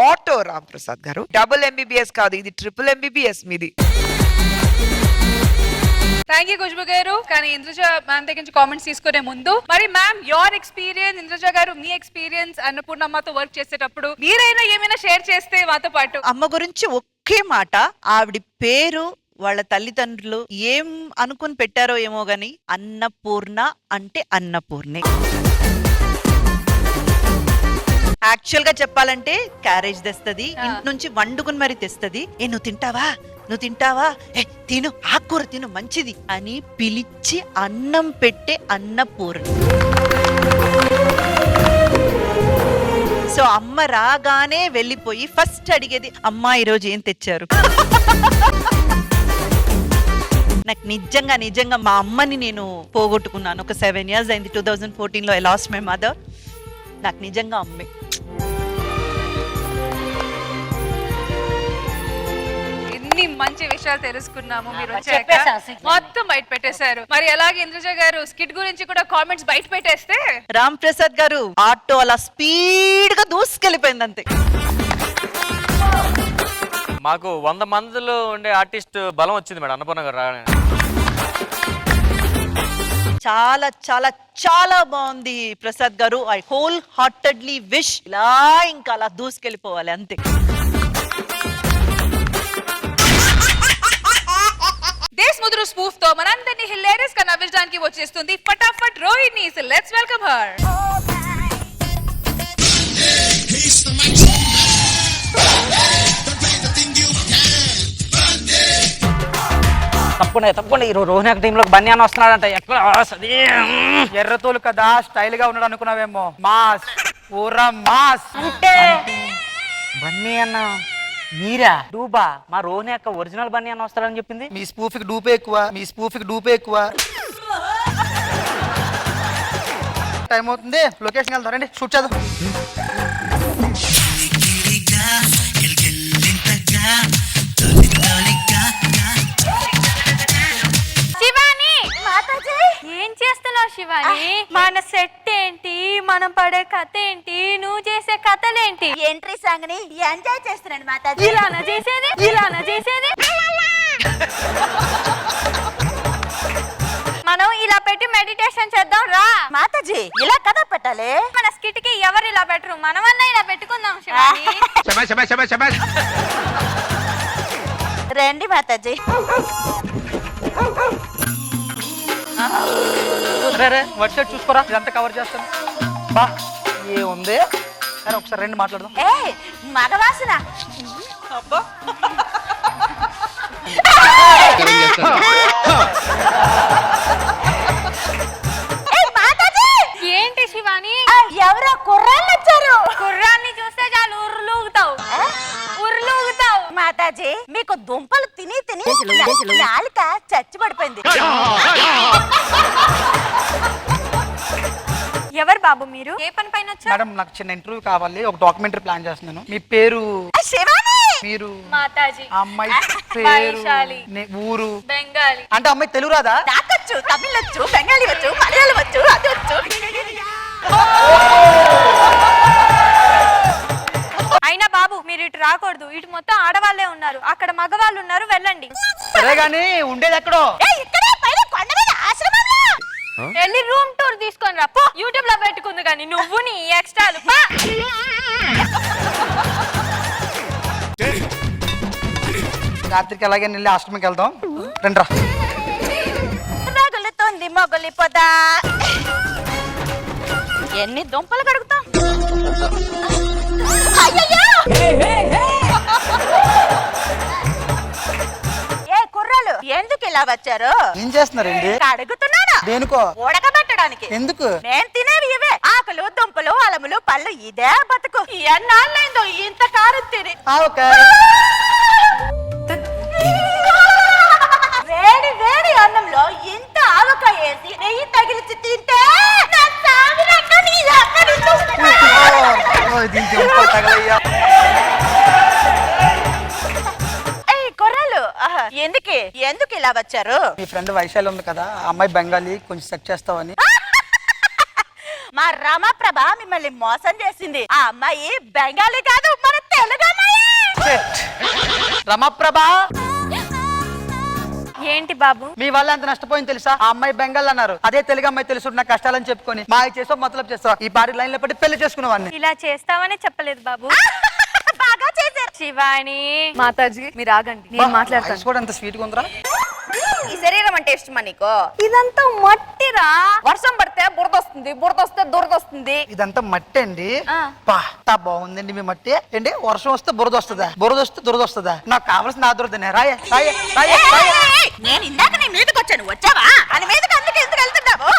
Auto Ram Prasad గారు, డబుల్ MBBS కాదు, ఇది ట్రిపుల్ MBBS మీది. థ్యాంక్ యూ ఖుష్బు గారు. కానీ ఇంద్రజ మ్యామ్ దగ్గర నుంచి కామెంట్స్ తీసుకునే ముందు, మరి మ్యామ్ యోర్ ఎక్స్పీరియన్స్, ఇంద్రజ గారు మీ ఎక్స్పీరియన్స్ అన్నపూర్ణమ్మతో వర్క్ చేసేటప్పుడు మీరైనా ఏమైనా షేర్ చేస్తే మాతో పాటు. అమ్మ గురించి ఒకే మాట, ఆవిడ పేరు వాళ్ళ తల్లిదండ్రులు ఏం అనుకుని పెట్టారో ఏమో గాని అన్నపూర్ణ అంటే అన్నపూర్ణే. యాక్చువల్ గా చెప్పాలంటే క్యారేజ్ తెస్తది, ఇంటి నుంచి వండుకుని మరి తెస్తది. నువ్వు తింటావా, నువ్వు తింటావా, తిను, ఆకుకూర తిను, మంచిది అని పిలిచి అన్నం పెట్టే అన్నపూర్ణ. సో అమ్మ రాగానే వెళ్ళిపోయి ఫస్ట్ అడిగేది, అమ్మా ఈరోజు ఏం తెచ్చారు. నాకు నిజంగా మా అమ్మని నేను పోగొట్టుకున్నాను. ఒక 7 years అయింది. 2014లో ఐ లాస్ట్ మై మదర్. నాకు నిజంగా అమ్మే. ఎన్ని మంచి విషయాలు తెలుసుకున్నాము మీరు వచ్చాక, మొత్తం బయట పెట్టేశారు. మరి అలాగే ఇంద్రజ గారు స్కిట్ గురించి కూడా కామెంట్స్ బయట పెట్టేస్తే, రామ్ ప్రసాద్ గారు ఆటో అలా స్పీడ్ గా దూసుకెళ్ళిపోయింది అంతే. మాకు 100 మందిలో ఉండే ఆర్టిస్ట్ బలం వచ్చింది మేడం అన్నపూర్ణ గారు రాగానే. చాలా చాలా చాలా బాగుంది ప్రసాద్ గారు. ఐ హోల్ హార్టెడ్లీ విష్ ఇలా ఇంకా అలా దూసుకెళ్ళిపోవాలి అంతే. దేశ్ ముద్రు స్పూఫ్ తో మనందరినీ హిలేరియస్ గా నవ్వించడానికి వచ్చేస్తుంది ఫటాఫట్ Rohini. So let's welcome her. తప్పకుండా ఈ రోహిణి టీంలో బన్నీ అన్న వస్తున్నాడంట. ఎక్కడ ఎర్రతోలు కదా, స్టైల్ గా ఉన్నాడు అనుకున్నావేమో. మాస్ ఊరా మాస్ అంటే బన్నీ అన్న మీరా డూబా? మా రోహిణి అక్క ఒరిజినల్ బన్నీ అన్న వస్తాడని చెప్పింది. మీ స్పూఫ్కి డూపే ఎక్కువ. టైం అవుతుంది, లొకేషన్ వెళ్తారండి, షూట్ చేద్దాం. ఏం చేస్తున్నావు శివాని? మన సెట్ ఏంటి, మనం పడే కథ ఏంటి, నువ్వు చేసే కథలేంటి? ఎంట్రీ సాంగ్ ని ఎంజాయ్ చేస్తున్నాను మాతాజీ. ఇలానా చేసేది మనం ఇలా పెట్టి మెడిటేషన్ చేద్దాం రా. మాతాజీ ఇలా కథ పెట్టాలి. మన స్కిట్ కి ఎవరు ఇలా పెట్టరు, మనమన్నా ఇలా పెట్టుకుందాం శివాని. రండి మాతాజీ. వర్షం చూసుకోరా, ఇదంతా కవర్ చేస్తాను. బా ఏముంది, సరే ఒకసారి రండి మాట్లాడదాం. మగవాసన. ఏంటి శివాని? ఎవరో కుర్రాళ్ళు వచ్చారు. కుర్రాన్ని చూస్తే చాలు ఉర్రూగుతావు. మాతాజీ మీకు దుంపలు తిని నాలుక చచ్చి పడిపోయింది. ఎవరు బాబు మీరు? ఏ పని పైన వచ్చారు? మేడం నాకు చిన్న ఇంటర్వ్యూ కావాలి, ఒక డాక్యుమెంటరీ ప్లాన్ చేస్తున్నాను. మీ పేరు? శివాని. మీరు? మాతాజీ. అమ్మాయి పేరు? వైశాలి. ఊరు? బెంగాలీ. అంటే అమ్మాయి తెలుగు రాదా? నాకొచ్చు, తమిళ్ వచ్చు, బెంగాలీ వచ్చు, మలయాళం వచ్చు, అది వచ్చు. అయినా బాబు మీరు ఇటు రాకూడదు, ఇటు మొత్తం ఆడవాళ్లే ఉన్నారు, అక్కడ మగవాళ్ళు ఉన్నారు, వెళ్ళండి. సరే గానీ ఉండేది ఎక్కడో? వెళ్ళి రూమ్ టూర్ తీసుకొని రా పో. యూట్యూబ్ లో పెట్టుకుంది కానీ నువ్వు నీ ఎక్స్ట్రాలు. రాత్రికి అలాగే వెళ్ళి ఆశ్రమంకి వెళ్దాం, రండి రా. రగులుతోంది మొగలి పొద. ఎన్ని దుంపలు కడుగుతాం. ఏ కుర్రాలు ఎందుకు ఇలా వచ్చారు? ఏం చేస్తున్నారండి? అడుగుతున్నాను. దేనికో? ఉడకబెట్టడానికి. ఎందుకు? నేను తినేవి ఇవే, ఆకులు, దుంపలు, అలములు, పళ్ళు. ఇదే బతుకు. ఎన్నాళ్ళైందో ఇంత కారం తిని. వేడి వేడి అన్నంలో ఇంత ఆవకాయ వేసి నెయ్యి తగిలిచి తింటే ఎందుకు ఎందుకు ఇలా వచ్చారు? మీ ఫ్రెండ్ వైశాలి ఉంది కదా, ఆ అమ్మాయి బెంగాలీ, కొంచెం సెట్ చేస్తావని. మా రమాప్రభ మిమ్మల్ని మోసం చేసింది. ఆ అమ్మాయి బెంగాలీ కాదు, మన తెలుగు అమ్మాయి. రమాప్రభ, ఏంటి బాబు? మీ వల్ల ఎంత నష్టపోయింది తెలుసా? ఆ అమ్మాయి బెంగాల్ అన్నారు, అదే తెలుగు అమ్మాయి తెలుసు నా కష్టాలని చెప్పుకొని మాయ చేసావు, మతలబ్ చేస్తావు. ఈ పాటి లైన్ లో పట్టి పెళ్లి చేసుకున్నావాన్ని. ఇలా చేస్తావని చెప్పలేదు బాబు. బాగా చేశారు. శివాని, మాతాజీ మీరు ఆగండి, నేను మాట్లాడతాను. వాయిస్ కూడా ఎంత స్వీట్ గా ఉందిరా. ఈ శరీరం అంటే ఇష్టమా నీకు? ఇదంతా మట్టిరా, వర్షం పడితే బురద వస్తుంది, బురద వస్తే దురద వస్తుంది. ఇదంతా మట్టి అండి. బాగుందండి మీ మట్టి. ఏంటి వర్షం వస్తే బురద వస్తుందా, బురద వస్తే దురద వస్తుందా? నాకు కావాల్సిన ఆదురదనే రాయ రాయ రాయ రాయ. నేను ఇందాక నీ మీదకి వచ్చాను, వచ్చావా? అని మీదకి అందుకు ఎందుకు వెళ్తున్నావు?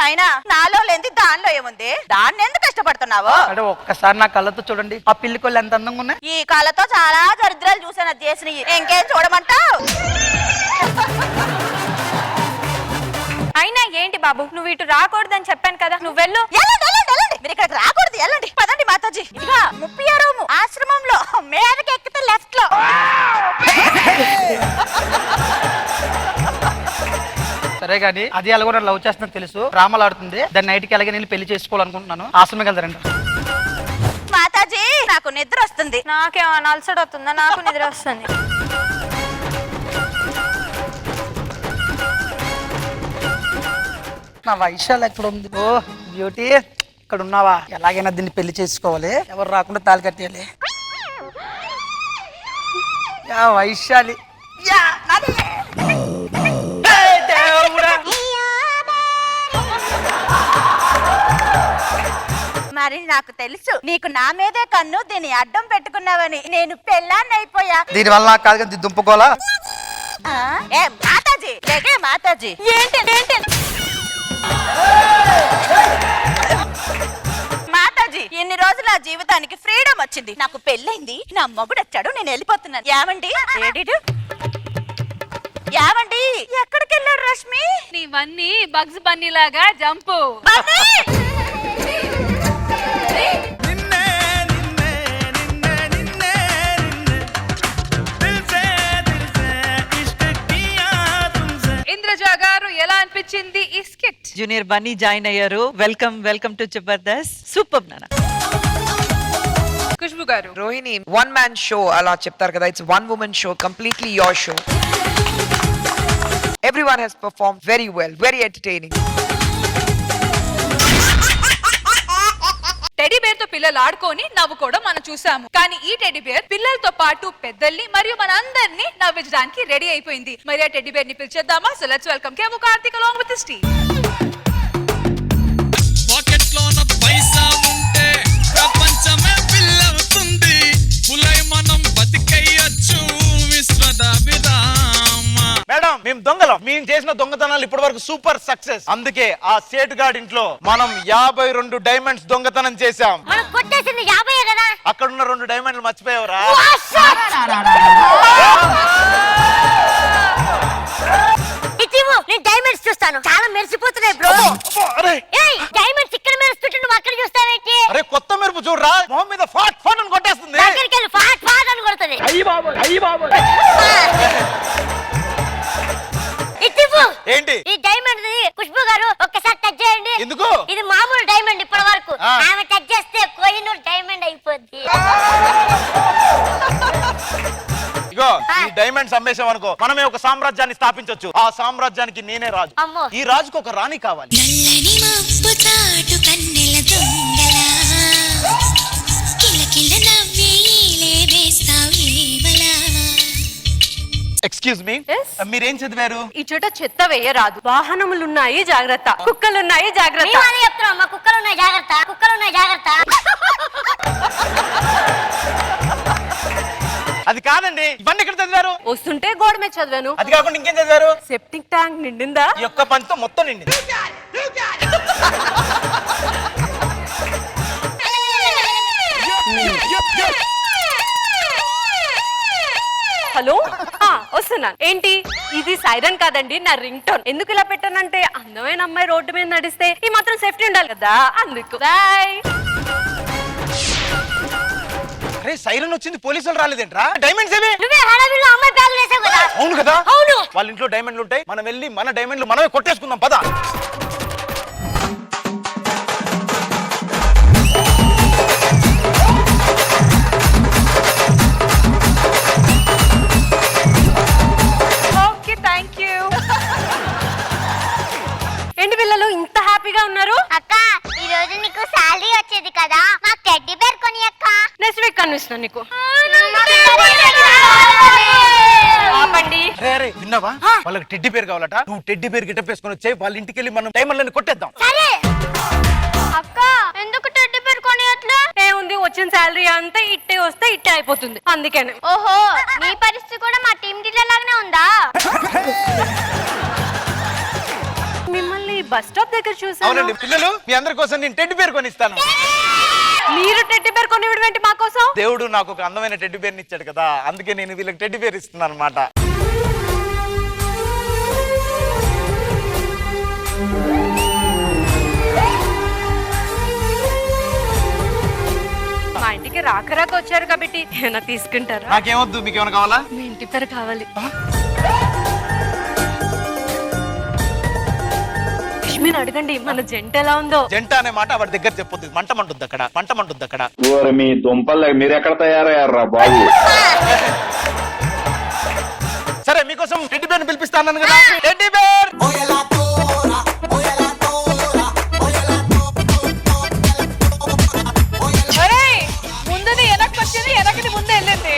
అయినా నాలో లేని దానిలో ఏముంది? దాన్ని ఎందుకు కష్టపడుతున్నావు? అంటే ఒక్కసారి నా కళ్ళతో చూడండి, ఆ పిల్లికొల్లు ఎంత అందంగా ఉన్నాయి. ఈ కాళ్ళతో చాలా దరిద్రాలు చూసాను, అది చేసినవి. ఇంకేం చూడమంటావు? అయినా ఏంటి బాబు, నువ్వు ఇటు రాకూడదని చెప్పాను కదా, నువ్వు వెళ్ళు. వెళ్ళండి, వెళ్ళండి, వెళ్ళండి. మీరు ఇక్కడికి రాకూడదు, వెళ్ళండి. పదండి మాతాజీ. ఇదిగా 36వ రూము ఆశ్రమంలో మీదకి ఎక్కితే లెఫ్ట్ లో. సరే గానీ అది అలాగో నన్ను లవ్ చేస్తున్నా తెలుసు, డ్రామాలు ఆడుతుంది. దాన్ని నైట్కి అలాగే నేను పెళ్లి చేసుకోవాలనుకుంటున్నాను. ఆశ్రమం వెళ్తారండి. మాతాజీ నాకు నిద్ర వస్తుంది. నాకేమన్నా అలసట వస్తుందా? నాకు నిద్ర వస్తుంది. నా వైశాలి ఎక్కడ ఉంది? ఓ బ్యూటీ, ఇక్కడ ఉన్నావా? ఎలాగైనా దీన్ని పెళ్లి చేసుకోవాలి, ఎవరు రాకుండా తాళి కట్టేయాలి. Yeah Vaishali, yeah Nani. మరి నాకు తెలుసు నీకు నా మీదే కన్ను, దీన్ని అడ్డం పెట్టుకున్నావని. నేను పెళ్ళాన్ని అయిపోయా. దీని వల్ల నాకు కాదు కానీ దుంపుకోవాలా? ఏ మాతాజీ, లేకే మాతాజీ. ఏంటి ఏంటి మాతాజీ, ఇన్ని రోజులు నా జీవితానికి ఫ్రీడమ్ వచ్చింది. నాకు పెళ్ళైంది, నా మొగుడు వచ్చాడు, నేను వెళ్ళిపోతున్నాను. యావండి ఏడిడు? యావండి ఎక్కడికి వెళ్ళాడు రష్మి? నీవన్నీ బగ్స్ బన్నీ లాగా జంపు. ఇంద్రజ గారు ఎలా అనిపించింది ఈ స్కిట్? జూనియర్ బన్నీ జాయిన్ అయ్యారు. Welcome welcome to Jabardasth. Super నాన్న. ఖుష్బు గారు, రోహిణి, వన్ మ్యాన్ షో అలా చెప్తారు కదా, it's one women show, completely your show. Everyone has performed very well, very entertaining. Teddy bear తో పిల్లలు ఆడుకొని నవ్వుకోవడం మనం చూసాము. కానీ ఈ టెడీ బేర్ పిల్లలతో పాటు పెద్దల్ని మరియు మన అందరినీ నవ్వించడానికి రెడీ అయిపోయింది. మరి ఆ టెడీ బేర్ ని పిలిచేద్దామా? So let's welcome Kevvu Karthik along with his team. పాకెట్లోన పైసా ఉంటే ప్రపంచమే పిల్లవుతుంది. పులై మనం బతికయ్యొచ్చు విశ్వదాభిరామ. మేడం మేము దొంగలం. మేము చేసిన దొంగతనాలు ఇప్పటి వరకు సూపర్ సక్సెస్. అందుకే ఆ సేటు గాడి ఇంట్లో మనం 52 డైమండ్స్ దొంగతనం చేశాం. మనం కొట్టేసింది 50 కదా. అక్కడ ఉన్న 2 డైమండ్లు మర్చిపోయావరా? నేను డైమండ్స్ చూస్తాను, చాలా మెరిసిపోతున్నాయి బ్రో. డైమండ్స్ ఇక్కడ మెరుస్తుంటే నువ్వు అక్కడ చూస్తావేంటి? అరే కొత్త మెరుపు చూడరా, మొహం మీద ఫాట్ ఫాట్ అని కొట్టేస్తుంది. దగ్గరికి వెళ్ళి ఫాట్ ఫాట్ అని కొడుతుంది. ఏంటి ఈ డైమండ్ ఖుష్బు గారు ఒక్కసారి టచ్ చేయండి. ఎందుకు? ఇది మామూలు డైమండ్ ఇప్పటి వరకు. ఆమె టచ్ చేస్తే కోహినూర్ డైమండ్ అయిపోద్ది. ఇగో ఈ డైమండ్స్ అమ్మేసాం అనుకో, మనమే ఒక సామ్రాజ్యాన్ని స్థాపించొచ్చు. ఆ సామ్రాజ్యానికి నేనే రాజు. అమ్మో. ఈ రాజుకు ఒక రాణి కావాలి. నల్లని మబ్బు చాటు కన్నెల దొంగలా కిలకిల నవ్వేలే వేస్తావేవలా. ఎక్స్క్యూజ్ మీ, మీరేం చదివారు? ఈ చోట చెత్త వేయరాదు. వాహనములున్నాయి జాగ్రత్త, కుక్కలున్నాయి జాగ్రత్త. చెప్తున్నాం మా కుక్కలున్నాయి జాగ్రత్త, కుక్కలున్నాయి జాగ్రత్త. అది కాదండి, ఇవన్నీ ఇక్కడ చదివారు. వస్తుంటే గోడ మీద చదివాను. అది కాకుండా ఇంకేం చదివారు? సెప్టిక్ ట్యాంక్ నిండిందా? ఈ యొక్క పంతో మొత్తం నిండింది. హలో, వస్తున్నాను. ఏంటి ఇది? సైరన్ కాదండి, నా రింగ్ టోన్. ఎందుకు ఇలా పెట్టానంటే అందమైన అమ్మాయి రోడ్డు మీద నడిస్తే ఈ మాత్రం సేఫ్టీ ఉండాలి కదా, అందుకు. బాయ్. అరే ఒరే సైరన్ వచ్చింది, పోలీసులు రాలేదేంట్రా? డైమండ్స్ ఏవి? నువ్వే హడావిడిలో అమ్మాయి బ్యాగులు వేసావు కదా. అవును కదా, అవును. వాళ్ళ ఇంట్లో డైమండ్లు ఉంటాయి, మనం వెళ్ళి మన డైమండ్లు మనమే కొట్టేసుకుందాం పద. Okay thank you. ఏంటి పిల్లలు ఇంత హ్యాపీగా ఉన్నారు? అక్క ఈ రోజు నీకు సాలరీ వచ్చేది కదా, మాకు టెడ్డీ బేర్ కొని అక్క. నెక్స్ట్ వీక్ కనిపిస్తాను నీకు. ఆపండి. అరే విన్నావా, వాళ్ళకి టెడ్డీ పేరు కావాలట. నువ్వు టెడ్డీ పేరు గిట్ట వేసుకొని వచ్చాయి, వాళ్ళ ఇంటికి వెళ్ళి మనం డైమండ్లని కొట్టేద్దాం. సరే అక్క, ఎందుకు టెడ్డీ బేర్ కొని అట్లా? ఏముంది, వచ్చిన శాలరీ అంతా ఇట్టే వస్తే ఇట్టే అయిపోతుంది, అందుకనే. ఓహో, నీ పరిస్థితి కూడా మా టీం డీలర్ లాగానే ఉందా? మిమ్మల్ని బస్ స్టాప్ దగ్గర చూసాను. అవునండి పిల్లలు, మీ అందరి కోసం నేను టెడ్డీ పేరు కొనిస్తాను. మీరు టెడ్డీ బేర్ కొనివ్వడం ఏంటి మా కోసం? దేవుడు నాకు ఒక అందమైన టెడ్డీ పేరుని ఇచ్చాడు కదా, అందుకే నేను వీళ్ళకి టెడ్డీ పేరు ఇస్తున్నాను అనమాట. మా ఇంటికి రాక వచ్చారు కాబట్టి ఏమైనా తీసుకుంటారా? నాకేమొద్దు, మీకు ఏమైనా కావాలా? మీ ఇంటి పేరు కావాలి. మీరు అడగండి మన జంట ఎలా ఉందో. జంట అనే మాట వాడి దగ్గర చెప్పొద్దు, మంట మంటుంది అక్కడ, మంట మంటుంది అక్కడ. మీ దుంపలు మీరు ఎక్కడ తయారయ్యారా బాబు? సరే మీకోసం టెడ్డీ బేర్ పిలిపిస్తాను కదా. టెడ్డీ బేర్ ముందుది వెనక్కి వచ్చింది, వెనక్కి ముందే వెళ్ళింది.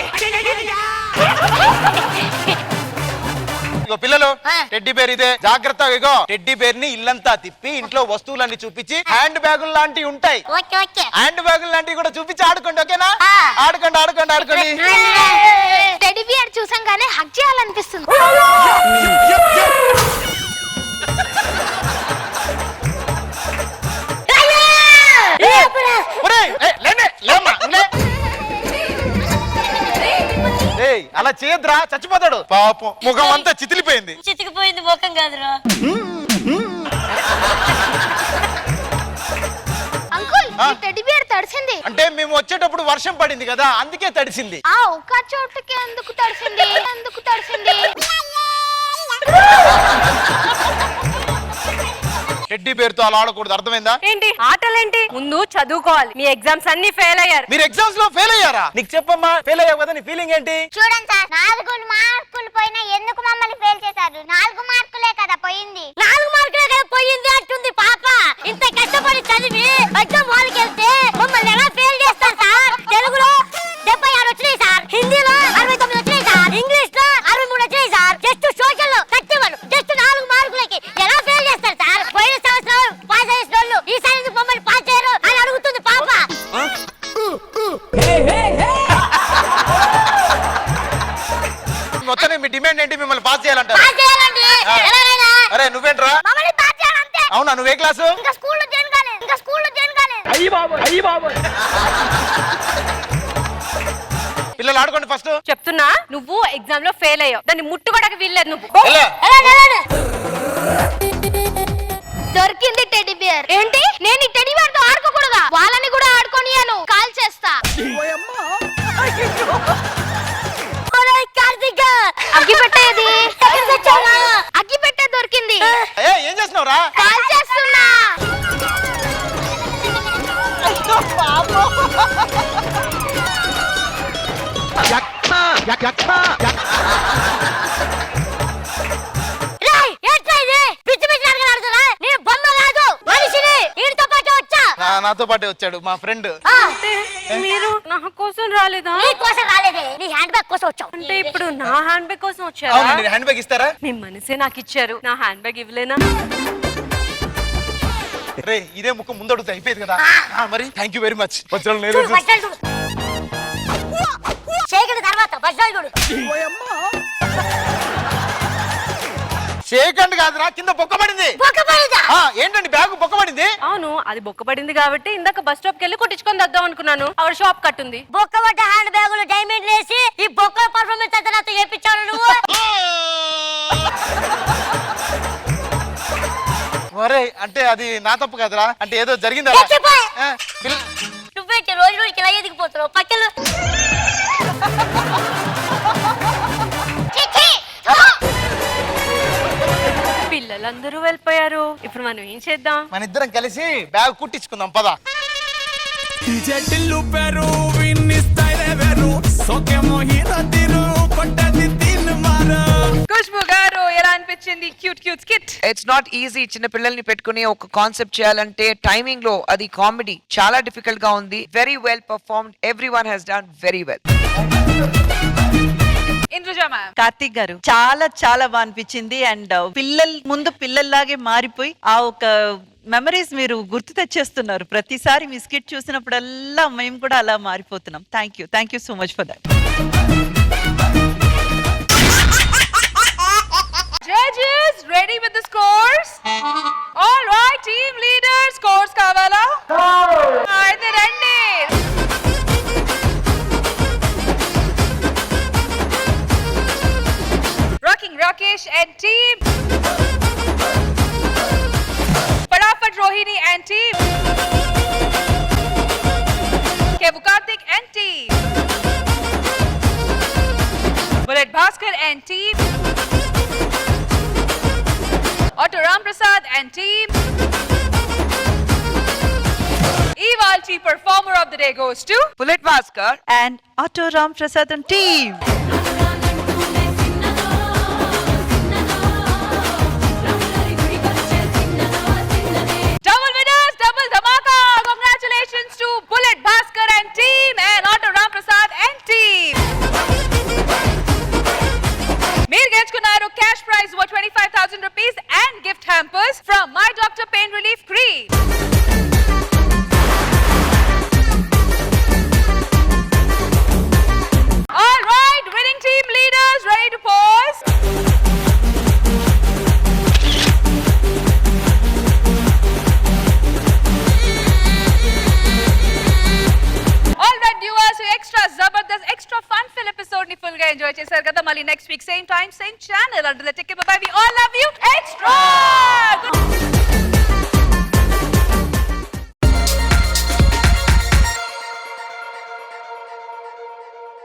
ఇగో పిల్లలు, టెడ్డీ బేర్ ఇదే, జాగ్రత్తగా. ఇగో టెడ్డీ బేర్ ని ఇల్లంతా తిప్పి ఇంట్లో వస్తువులన్నీ చూపించి హ్యాండ్ బ్యాగులు లాంటివి ఉంటాయి, హ్యాండ్ బ్యాగులు లాంటివి కూడా చూపించి ఆడుకోండి. ఓకేనా? ఆడుకోండి ఆడుకోండి ఆడుకోండి. టెడ్డీ బేర్ చూసంగానే హగ్ చేయాలనిపిస్తుంది. అలా చేయద్దురా, చచ్చిపోతాడు పాపం. ముఖం అంతా చితిలిపోయింది. చితికిపోయింది ముఖం కాదురా. అంకుల్, ఈ టెడ్డీ బేర్ తడిసింది. అంటే మేము వచ్చేటప్పుడు వర్షం పడింది కదా, అందుకే తడిసింది. ఆ ఒక్క చోటుకి ఎందుకు తడిసింది? ఎందుకు తడిసింది? టెడ్డీ పేరుతో అలా ఆడకూడదు, అర్థమైందా? ఏంటి ఆటలేంటి? ముందు చదువుకోవాలి. మీ ఎగ్జామ్స్ అన్ని ఫెయిల్ అయ్యారు. మీరు ఎగ్జామ్స్ లో ఫెయిల్ అయ్యారా? నీకు చెప్పమ్మా, ఫెయిల్ అయ్యావు కదా, నీ ఫీలింగ్ ఏంటి? చూడండి సార్, 4 మార్కులు పోయినా ఎందుకు మమ్మల్ని ఫెయిల్ చేశారు? 4 మార్కులే కదా పోయింది. 4 మార్కులే కదా పోయింది అంటుంది పాప. ఇంత కష్టపడి చదివి ఎగ్జామ్ హాల్కి వెళ్తే మమ్మల్ని ఎలా ఫెయిల్ చేస్తారు సార్? తెలుగులో 76 వచ్చినాయి సార్, హిందీలో 69 వచ్చినాయి సార్, ఇంగ్లీష్ లో 63 వచ్చినాయి సార్, జస్ట్ సోషల్ లో 31, జస్ట్ 4 మార్కులకి ఎలా ఫెయిల్ చేస్తారు సార్? పోయిన సంవత్సరం పాస్ చేసిన వాళ్ళు ఈసారి ఎందుకు మమ్మల్ని పాస్ చేయరు అని అడుగుతుంది పాప. మొత్తం మీ డిమాండ్ ఏంటి? మిమ్మల్ని పాస్ చేయాలంటారు? పాస్ చేయాలండి ఎలాగైనా. అరే నువ్వేంట్రా? మమ్మల్ని పాస్ చేయాలంతే. అవునా, నువ్వే క్లాసు? ఇంకా స్కూల్లో జాయిన్ కాలేదు, ఇంకా స్కూల్లో జాయిన్ కాలేదు. పిల్లలు ఆడుకోండి ఫస్ట్. చెప్తున్నా, నువ్వు ఎగ్జామ్ లో ఫెయిల్ అయ్యావు, దాన్ని ముట్టుకోవడానికి వీల్లేదు. నువ్వు దొరికింది టెడ్డీ బేర్. ఏంటి? నేను ఈ టెడ్డీ బేర్ తో ఆడుకోకూడదా? వాళ్ళని కూడా ఆడుకోనియను, కాల్ చేస్తా. అగ్గి పెట్టేది అగ్గి పెట్టే దొరికింది. ఏం చేస్తున్నావురా? కాల్ చేస్తున్నా. నాతో పాటే వచ్చాడు మా ఫ్రెండ్. మీరు నా కోసం రాలేదా? నీ కోసం రాలేదే, నీ హ్యాండ్ బ్యాగ్ కోసం వచ్చావు. అంటే ఇప్పుడు నా హ్యాండ్ బ్యాగ్ కోసం వచ్చారా? అవునండి, హ్యాండ్ బ్యాగ్ ఇస్తారా? మీ మనసే నాకు ఇచ్చారు, నా హ్యాండ్ బ్యాగ్ ఇవ్వలేనా? రే ఇదే ముఖం ముందు అడుగుతా అయిపోయింది కదా. మరి thank you very much. Shake hand కాదురా, కింద బొక్కబడింది. ఏంటండి బ్యాగ్ బొక్కబడింది? అవును, అది బొక్కబడింది కాబట్టి ఇందాక బస్ స్టాప్ కి వెళ్ళి కొట్టించుకొని వద్దాం అనుకున్నాను. ఆవిడ షాప్ కట్టుంది. బొక్కబడ్డ హ్యాండ్ బ్యాగులు డైమండ్ వేసి ఈ బొక్క పర్ఫార్మెన్స్ అంతా నాతో చేపించావు నువ్వు. ఒరే అంటే అది నా తప్పు కదరా, అంటే ఏదో జరిగిందా? నువ్వేంటి రోజు రోజుకి ఇలా ఎదిగిపోతున్నావు? పక్కన వాళ్ళందరూ వెళ్ళిపోయారు. ఇప్పుడు మనం ఏం చేద్దాం? మన ఇద్దరం కలిసి బ్యాగ్ కుట్టించుకుందాం పద. ఖుష్బు గారు ఎలా అనిపించింది cute cute skit? It's not easy. చిన్న పిల్లల్ని పెట్టుకుని ఒక కాన్సెప్ట్ చేయాలంటే టైమింగ్ లో అది కామెడీ చాలా డిఫికల్ట్ గా ఉంది. Very well performed. Everyone has done very well. Indraja ma'am. Karthik గారు చాలా చాలా బాగా అనిపించింది. అండ్ ముందు పిల్లల్లాగే మారిపోయి ఆ ఒక మెమరీస్ మీరు గుర్తు తెచ్చేస్తున్నారు. ప్రతిసారి మీ స్కిట్ చూసినప్పుడల్లా మేము కూడా అలా మారిపోతున్నాం. Thank you so much for that. Judges, ready with the scores? All right, team leaders, scores kavala? Aithe randi. Rocking Rakesh and team. Padafat Rohini and team. Kevu Karthik and team. Bullet Bhaskar and team. Auto Ram Prasad and team. Ivalchi performer of the day goes to Bullet Bhaskar and auto Ram Prasad and team. double winners, double dhamaka. Congratulations to Bullet Bhaskar and team and Auto Ram Prasad and team. మీరు గెలుచుకున్నారు cash prize worth 25,000 rupees and gift hampers from My Doctor Pain Relief Cream. All right, winning team leaders, ready to pose? All right, viewers, extra Zabardast, extra fun fill episode ni full ga enjoy chesaru kada. Mali next week same time, same channel. Until then, take care, bye bye. We all love you. Extra!